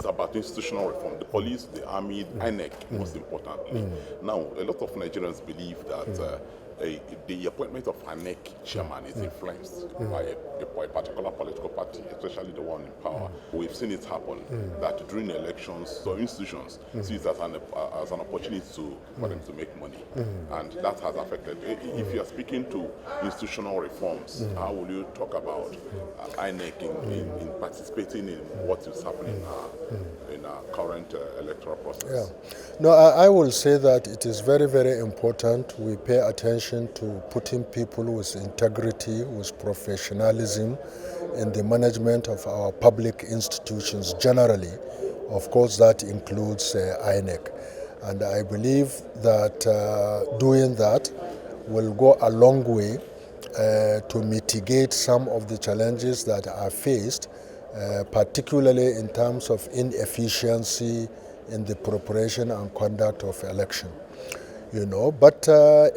about institutional reform. The police, the army, INEC, most importantly. Now, a lot of Nigerians believe that the appointment of INEC Chairman is influenced by a particular political party, especially the one in power. We've seen it happen that during elections, so institutions see it as an opportunity for them to make money, and that has affected. If you are speaking to institutional reforms, how will you talk about INEC in participating in what is happening in our current electoral process? Yeah. No, I will say that it is very, very important we pay attention to putting people with integrity, with professionalism in the management of our public institutions generally. Of course, that includes INEC. And I believe that doing that will go a long way to mitigate some of the challenges that are faced, particularly in terms of inefficiency in the preparation and conduct of election. But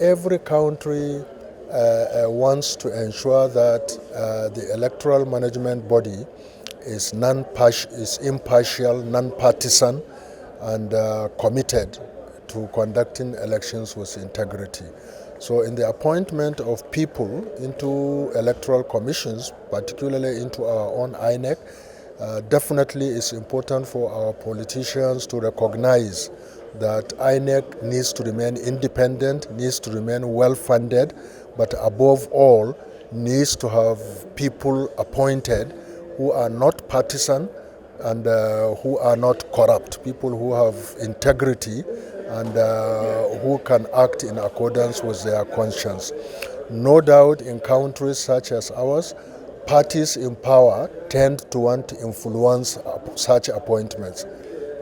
every country wants to ensure that the electoral management body is impartial, non-partisan, and committed to conducting elections with integrity. So in the appointment of people into electoral commissions, particularly into our own INEC, definitely it's important for our politicians to recognize that INEC needs to remain independent, needs to remain well-funded, but above all, needs to have people appointed who are not partisan and who are not corrupt, people who have integrity and who can act in accordance with their conscience. No doubt in countries such as ours, parties in power tend to want to influence such appointments,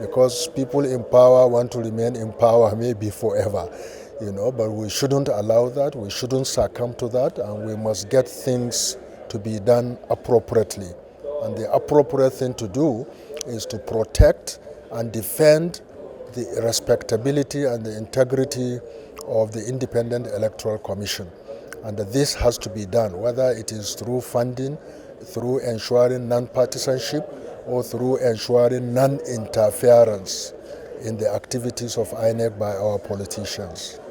because people in power want to remain in power maybe forever, but we shouldn't allow that, we shouldn't succumb to that, and we must get things to be done appropriately. And the appropriate thing to do is to protect and defend the respectability and the integrity of the Independent Electoral Commission. And this has to be done, whether it is through funding, through ensuring non-partisanship, or through ensuring non-interference in the activities of INEC by our politicians.